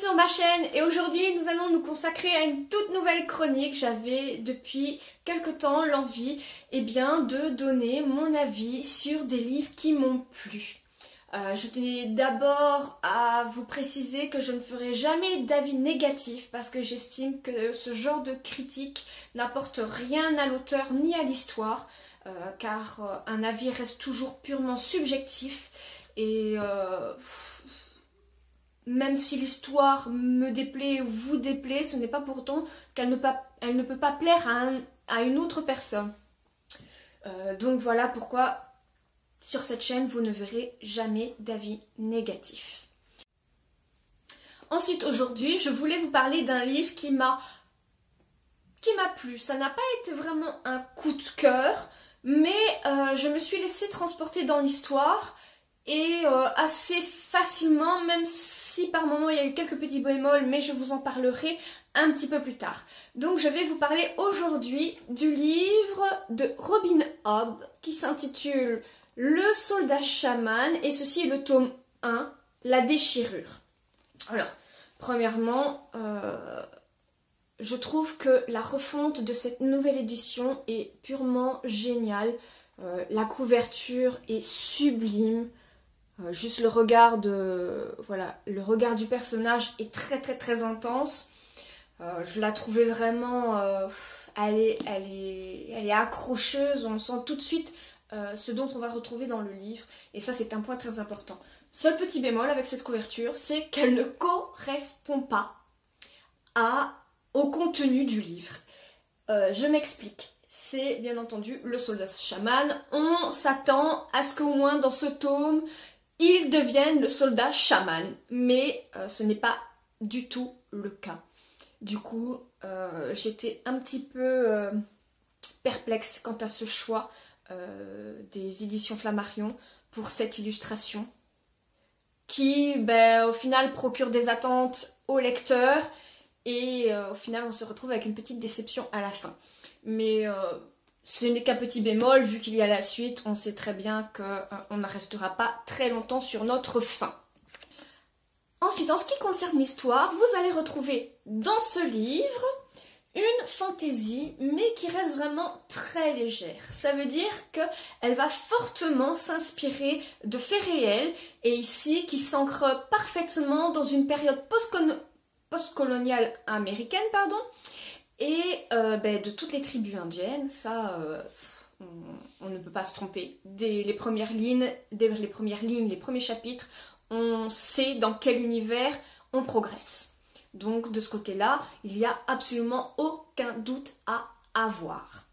sur ma chaîne et aujourd'hui nous allons nous consacrer à une toute nouvelle chronique. J'avais depuis quelque temps l'envie de donner mon avis sur des livres qui m'ont plu. Je tenais d'abord à vous préciser que je ne ferai jamais d'avis négatif parce que j'estime que ce genre de critique n'apporte rien à l'auteur ni à l'histoire car un avis reste toujours purement subjectif et même si l'histoire me déplaît ou vous déplaît, ce n'est pas pourtant qu'elle ne peut pas plaire à une autre personne. Donc voilà pourquoi sur cette chaîne vous ne verrez jamais d'avis négatif. Ensuite aujourd'hui je voulais vous parler d'un livre qui m'a plu. Ça n'a pas été vraiment un coup de cœur, mais je me suis laissée transporter dans l'histoire et assez facilement, même si par moments il y a eu quelques petits bémols, mais je vous en parlerai un petit peu plus tard. Donc je vais vous parler aujourd'hui du livre de Robin Hobb qui s'intitule Le soldat chaman et ceci est le tome 1, La déchirure. Alors, premièrement, je trouve que la refonte de cette nouvelle édition est purement géniale. La couverture est sublime. Juste le regard du personnage est très intense. Je la trouvais vraiment, elle est accrocheuse. On sent tout de suite ce dont on va retrouver dans le livre. Et ça, c'est un point très important. Seul petit bémol avec cette couverture, c'est qu'elle ne correspond pas au contenu du livre. Je m'explique. C'est bien entendu le soldat chaman. On s'attend à ce qu'au moins dans ce tome, il devienne le soldat chaman. Mais ce n'est pas du tout le cas. Du coup, j'étais un petit peu perplexe quant à ce choix des éditions Flammarion pour cette illustration qui, au final, procure des attentes au lecteur. Et au final, on se retrouve avec une petite déception à la fin. Mais ce n'est qu'un petit bémol, vu qu'il y a la suite, on sait très bien qu'on ne restera pas très longtemps sur notre faim. Ensuite, en ce qui concerne l'histoire, vous allez retrouver dans ce livre une fantaisie, mais qui reste vraiment très légère. Ça veut dire qu'elle va fortement s'inspirer de faits réels, et ici, qui s'ancre parfaitement dans une période postcoloniale américaine, et de toutes les tribus indiennes. Ça, on ne peut pas se tromper. Dès les premières lignes, les premiers chapitres, on sait dans quel univers on progresse. Donc de ce côté-là, il n'y a absolument aucun doute à avoir.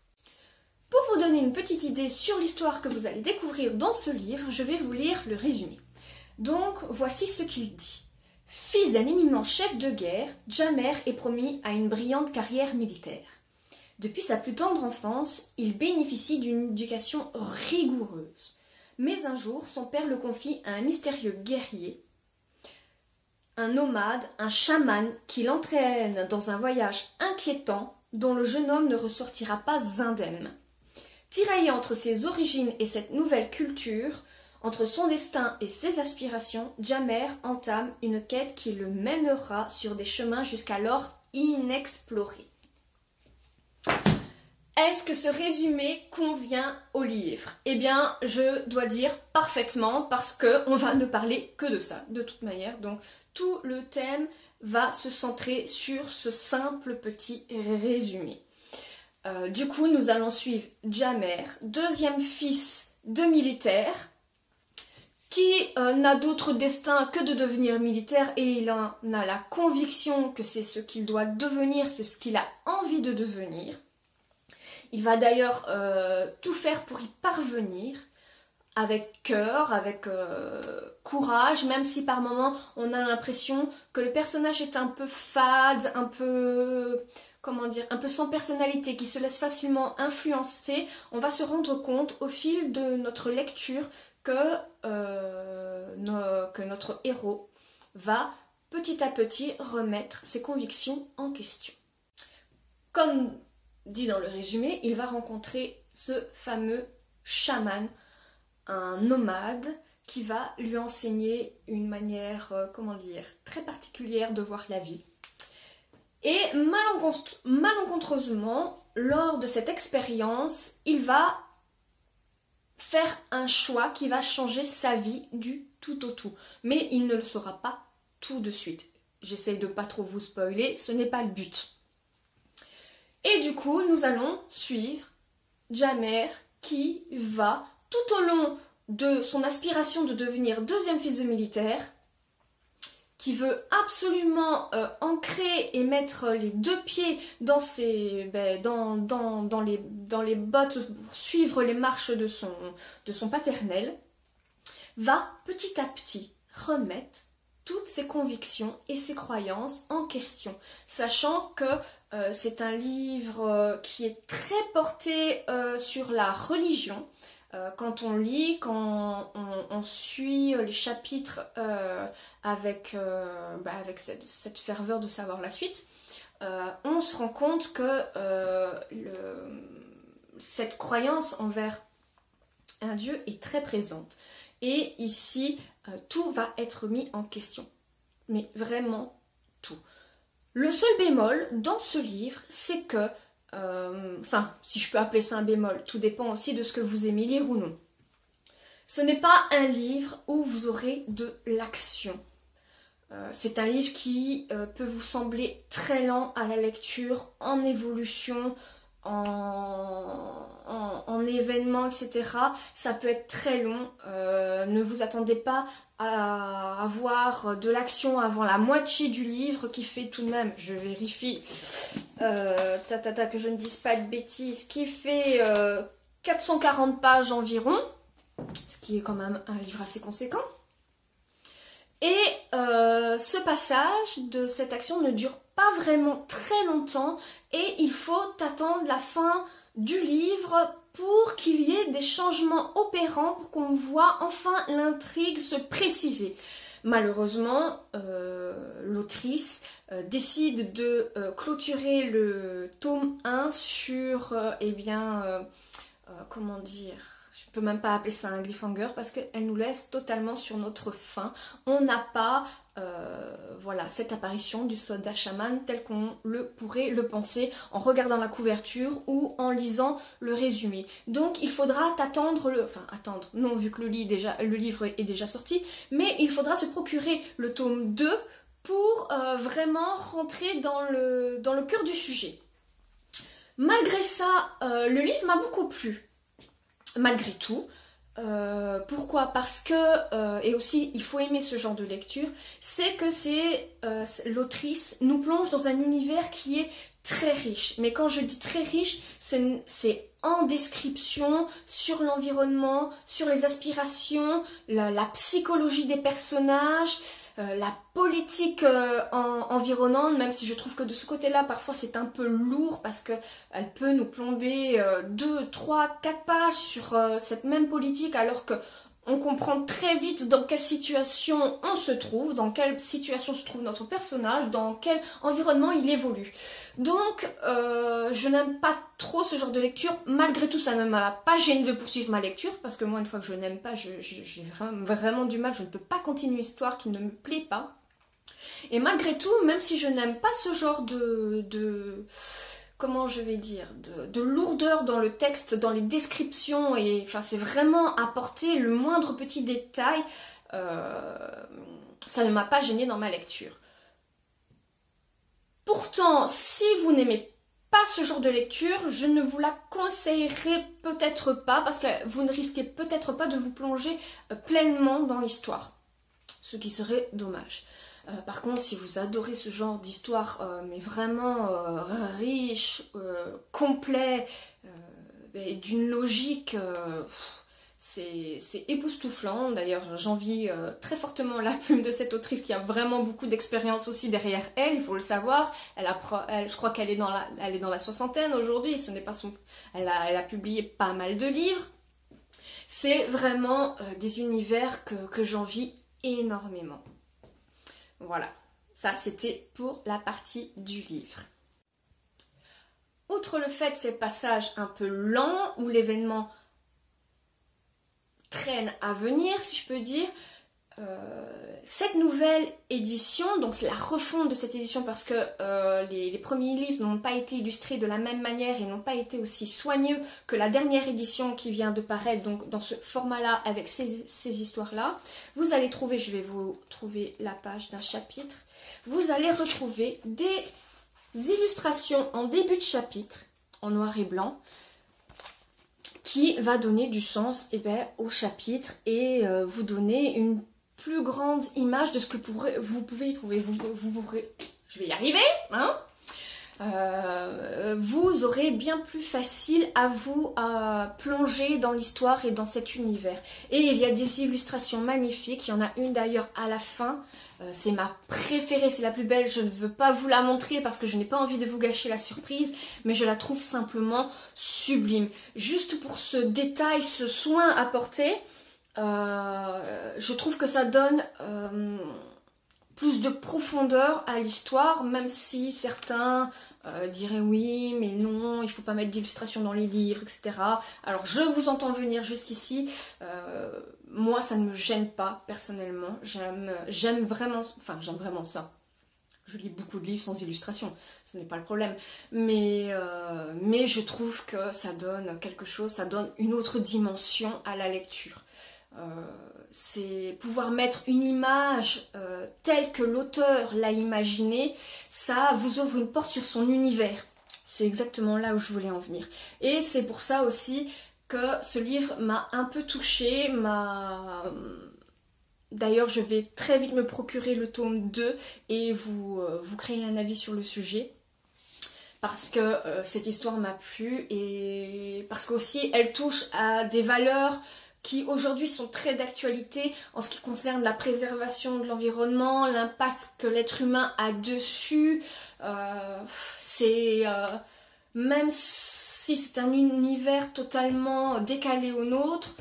Pour vous donner une petite idée sur l'histoire que vous allez découvrir dans ce livre, je vais vous lire le résumé. Donc voici ce qu'il dit. Fils d'un éminent chef de guerre, Jamer est promis à une brillante carrière militaire. Depuis sa plus tendre enfance, il bénéficie d'une éducation rigoureuse. Mais un jour, son père le confie à un mystérieux guerrier, un nomade, un chaman qui l'entraîne dans un voyage inquiétant dont le jeune homme ne ressortira pas indemne. Tiraillé entre ses origines et cette nouvelle culture, entre son destin et ses aspirations, Jamer entame une quête qui le mènera sur des chemins jusqu'alors inexplorés. Est-ce que ce résumé convient au livre? Eh bien, je dois dire parfaitement parce qu'on va ne parler que de ça, de toute manière. Donc, tout le thème va se centrer sur ce simple petit résumé. Du coup, nous allons suivre Jamer, deuxième fils de militaire, qui n'a d'autre destin que de devenir militaire et il en a la conviction que c'est ce qu'il doit devenir, c'est ce qu'il a envie de devenir. Il va d'ailleurs tout faire pour y parvenir, avec cœur, avec courage, même si par moments on a l'impression que le personnage est un peu fade, un peu sans personnalité, qui se laisse facilement influencer. On va se rendre compte au fil de notre lecture que notre héros va petit à petit remettre ses convictions en question. Comme dit dans le résumé, il va rencontrer ce fameux chaman, un nomade qui va lui enseigner une manière, comment dire, très particulière de voir la vie. Et malencontreusement, lors de cette expérience, il va faire un choix qui va changer sa vie du tout au tout. Mais il ne le saura pas tout de suite. J'essaye de pas trop vous spoiler, ce n'est pas le but. Et du coup, nous allons suivre Jamer qui va, tout au long de son aspiration de devenir deuxième fils de militaire, qui veut absolument ancrer et mettre les deux pieds dans les bottes pour suivre les marches de son paternel, va petit à petit remettre toutes ses convictions et ses croyances en question, sachant que c'est un livre qui est très porté sur la religion. Quand on lit, quand on suit les chapitres avec cette ferveur de savoir la suite, on se rend compte que cette croyance envers un Dieu est très présente. Et ici, tout va être mis en question. Mais vraiment tout. Le seul bémol dans ce livre, c'est que si je peux appeler ça un bémol, tout dépend aussi de ce que vous aimez lire ou non. Ce n'est pas un livre où vous aurez de l'action. C'est un livre qui peut vous sembler très lent à la lecture, en évolution, en événements, etc. Ça peut être très long. Ne vous attendez pas à avoir de l'action avant la moitié du livre qui fait tout de même, je vérifie, que je ne dise pas de bêtises, qui fait 440 pages environ, ce qui est quand même un livre assez conséquent. Et ce passage de cette action ne dure pas vraiment très longtemps et il faut attendre la fin du livre pour qu'il y ait des changements opérants pour qu'on voit enfin l'intrigue se préciser. Malheureusement, l'autrice décide de clôturer le tome 1 sur, comment dire, je peux même pas appeler ça un cliffhanger parce qu'elle nous laisse totalement sur notre faim. On n'a pas cette apparition du soldat chaman tel qu'on pourrait le penser en regardant la couverture ou en lisant le résumé. Donc il faudra non vu que le livre est déjà sorti, mais il faudra se procurer le tome 2 pour vraiment rentrer dans le cœur du sujet. Malgré ça, le livre m'a beaucoup plu. Malgré tout, pourquoi ? Parce que, et aussi il faut aimer ce genre de lecture, c'est que l'autrice nous plonge dans un univers qui est très riche. Mais quand je dis très riche, c'est en description, sur l'environnement, sur les aspirations, la psychologie des personnages, la politique environnante, même si je trouve que de ce côté-là, parfois c'est un peu lourd parce qu'elle peut nous plomber 2, 3, 4 pages sur cette même politique alors que on comprend très vite dans quelle situation on se trouve, dans quelle situation se trouve notre personnage, dans quel environnement il évolue. Donc, je n'aime pas trop ce genre de lecture. Malgré tout, ça ne m'a pas gêné de poursuivre ma lecture, parce que moi, une fois que je n'aime pas, j'ai vraiment du mal, je ne peux pas continuer une histoire qui ne me plaît pas. Et malgré tout, même si je n'aime pas ce genre comment je vais dire, de lourdeur dans le texte, dans les descriptions, et enfin c'est vraiment apporter le moindre petit détail, ça ne m'a pas gêné dans ma lecture. Pourtant, si vous n'aimez pas ce genre de lecture, je ne vous la conseillerais peut-être pas, parce que vous ne risquez peut-être pas de vous plonger pleinement dans l'histoire, ce qui serait dommage. Par contre, si vous adorez ce genre d'histoire, mais vraiment riche, complet, et d'une logique, c'est époustouflant. D'ailleurs, j'envie très fortement la plume de cette autrice qui a vraiment beaucoup d'expérience aussi derrière elle, il faut le savoir. Je crois qu'elle est dans la soixantaine aujourd'hui, elle a publié pas mal de livres. C'est vraiment des univers que j'envie énormément. Voilà, ça c'était pour la partie du livre. Outre le fait de ces passages un peu lents où l'événement traîne à venir, si je peux dire. Cette nouvelle édition, donc c'est la refonte de cette édition parce que les premiers livres n'ont pas été illustrés de la même manière et n'ont pas été aussi soigneux que la dernière édition qui vient de paraître, donc dans ce format-là avec ces histoires-là. Vous allez trouver, je vais vous trouver la page d'un chapitre, vous allez retrouver des illustrations en début de chapitre, en noir et blanc, qui va donner du sens au chapitre et vous donner une plus grande image de ce que vous pouvez y trouver. Vous pourrez, je vais y arriver, hein. Vous aurez bien plus facile à vous plonger dans l'histoire et dans cet univers. Et il y a des illustrations magnifiques, il y en a une d'ailleurs à la fin, c'est ma préférée, c'est la plus belle, je ne veux pas vous la montrer parce que je n'ai pas envie de vous gâcher la surprise, mais je la trouve simplement sublime. Juste pour ce détail, ce soin apporté, je trouve que ça donne plus de profondeur à l'histoire, même si certains diraient oui, mais non, il faut pas mettre d'illustration dans les livres, etc. Alors je vous entends venir jusqu'ici, moi ça ne me gêne pas personnellement, j'aime vraiment ça. Je lis beaucoup de livres sans illustration, ce n'est pas le problème, mais je trouve que ça donne quelque chose, ça donne une autre dimension à la lecture. C'est pouvoir mettre une image telle que l'auteur l'a imaginée, ça vous ouvre une porte sur son univers. C'est exactement là où je voulais en venir. Et c'est pour ça aussi que ce livre m'a un peu touchée, D'ailleurs, je vais très vite me procurer le tome 2 et vous créer un avis sur le sujet. Parce que cette histoire m'a plu et parce qu'aussi elle touche à des valeurs qui aujourd'hui sont très d'actualité en ce qui concerne la préservation de l'environnement, l'impact que l'être humain a dessus. Même si c'est un univers totalement décalé au nôtre,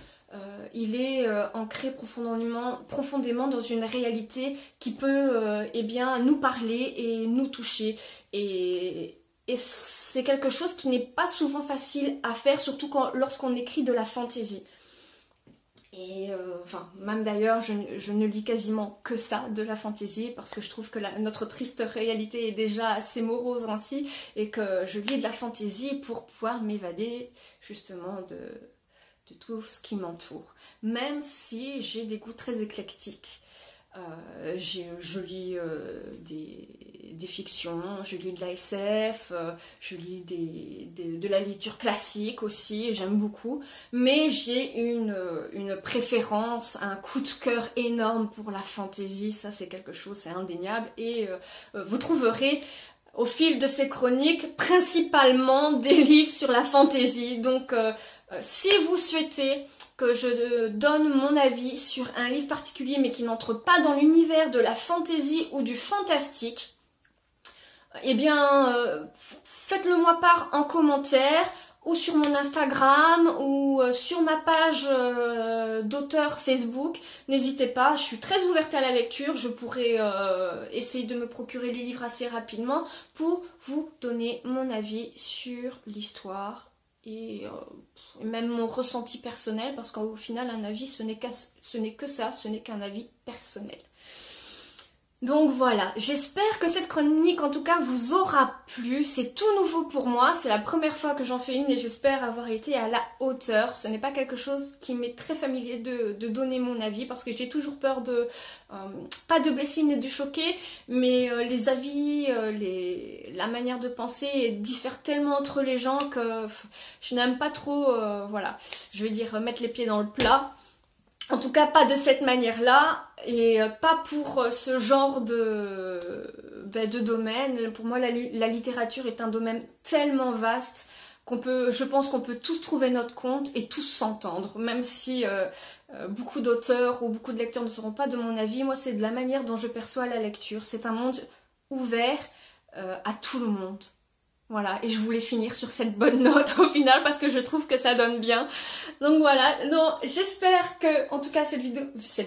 il est ancré profondément dans une réalité qui peut nous parler et nous toucher. Et c'est quelque chose qui n'est pas souvent facile à faire, surtout lorsqu'on écrit de la fantaisie. Et même d'ailleurs, je ne lis quasiment que ça, de la fantaisie, parce que je trouve que notre triste réalité est déjà assez morose ainsi, et que je lis de la fantaisie pour pouvoir m'évader justement de tout ce qui m'entoure. Même si j'ai des goûts très éclectiques. Je lis des fictions, je lis de la SF, je lis de la littérature classique aussi, j'aime beaucoup, mais j'ai une préférence, un coup de cœur énorme pour la fantaisie, ça c'est quelque chose, c'est indéniable, et vous trouverez au fil de ces chroniques principalement des livres sur la fantaisie. Donc si vous souhaitez que je donne mon avis sur un livre particulier mais qui n'entre pas dans l'univers de la fantaisie ou du fantastique, faites-le moi part en commentaire ou sur mon Instagram ou sur ma page d'auteur Facebook. N'hésitez pas, je suis très ouverte à la lecture, je pourrais essayer de me procurer le livre assez rapidement pour vous donner mon avis sur l'histoire et même mon ressenti personnel, parce qu'au final un avis ce n'est qu'un avis personnel. Donc voilà, j'espère que cette chronique en tout cas vous aura plu, c'est tout nouveau pour moi, c'est la première fois que j'en fais une et j'espère avoir été à la hauteur. Ce n'est pas quelque chose qui m'est très familier de donner mon avis parce que j'ai toujours peur de, pas de blesser ni de choquer, mais les avis, la manière de penser diffère tellement entre les gens que je n'aime pas trop, je vais dire mettre les pieds dans le plat. En tout cas, pas de cette manière-là, et pas pour ce genre de domaine. Pour moi, la littérature est un domaine tellement vaste je pense qu'on peut tous trouver notre compte et tous s'entendre. Même si beaucoup d'auteurs ou beaucoup de lecteurs ne seront pas de mon avis, moi, c'est de la manière dont je perçois la lecture. C'est un monde ouvert à tout le monde. Voilà, et je voulais finir sur cette bonne note au final parce que je trouve que ça donne bien. Donc voilà, j'espère que en tout cas cette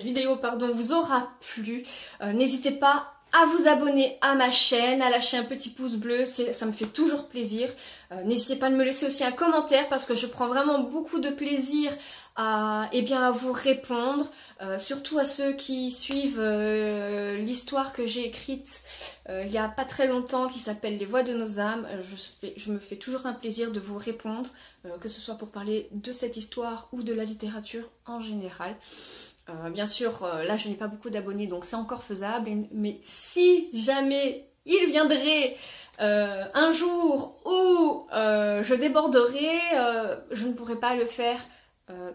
vidéo vous aura plu. N'hésitez pas à vous abonner à ma chaîne, à lâcher un petit pouce bleu, ça me fait toujours plaisir. N'hésitez pas à me laisser aussi un commentaire parce que je prends vraiment beaucoup de plaisir à vous répondre, surtout à ceux qui suivent l'histoire que j'ai écrite il y a pas très longtemps qui s'appelle Les Voix de nos âmes. Je me fais toujours un plaisir de vous répondre, que ce soit pour parler de cette histoire ou de la littérature en général. Bien sûr, là je n'ai pas beaucoup d'abonnés donc c'est encore faisable, mais si jamais il viendrait un jour où je déborderai, je ne pourrai pas le faire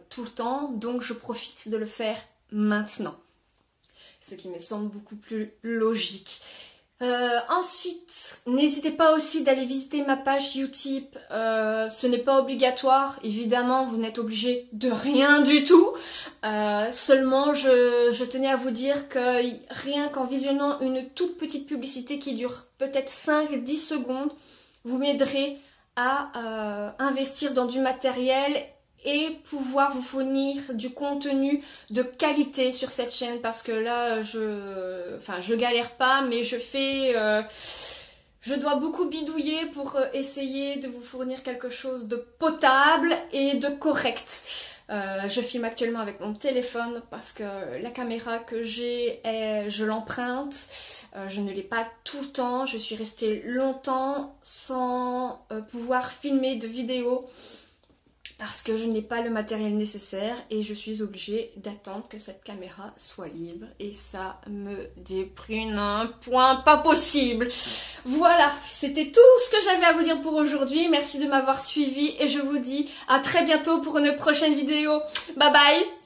tout le temps, donc je profite de le faire maintenant. Ce qui me semble beaucoup plus logique. Ensuite, n'hésitez pas aussi d'aller visiter ma page Utip. Ce n'est pas obligatoire, évidemment, vous n'êtes obligé de rien du tout. Seulement, je tenais à vous dire que rien qu'en visionnant une toute petite publicité qui dure peut-être 5-10 secondes, vous m'aiderez à investir dans du matériel et pouvoir vous fournir du contenu de qualité sur cette chaîne parce que là je galère pas mais je dois beaucoup bidouiller pour essayer de vous fournir quelque chose de potable et de correct. Je filme actuellement avec mon téléphone parce que la caméra que j'ai, je l'emprunte. Je ne l'ai pas tout le temps. Je suis restée longtemps sans pouvoir filmer de vidéos parce que je n'ai pas le matériel nécessaire et je suis obligée d'attendre que cette caméra soit libre et ça me déprime un point pas possible. Voilà, c'était tout ce que j'avais à vous dire pour aujourd'hui. Merci de m'avoir suivi et je vous dis à très bientôt pour une prochaine vidéo. Bye bye!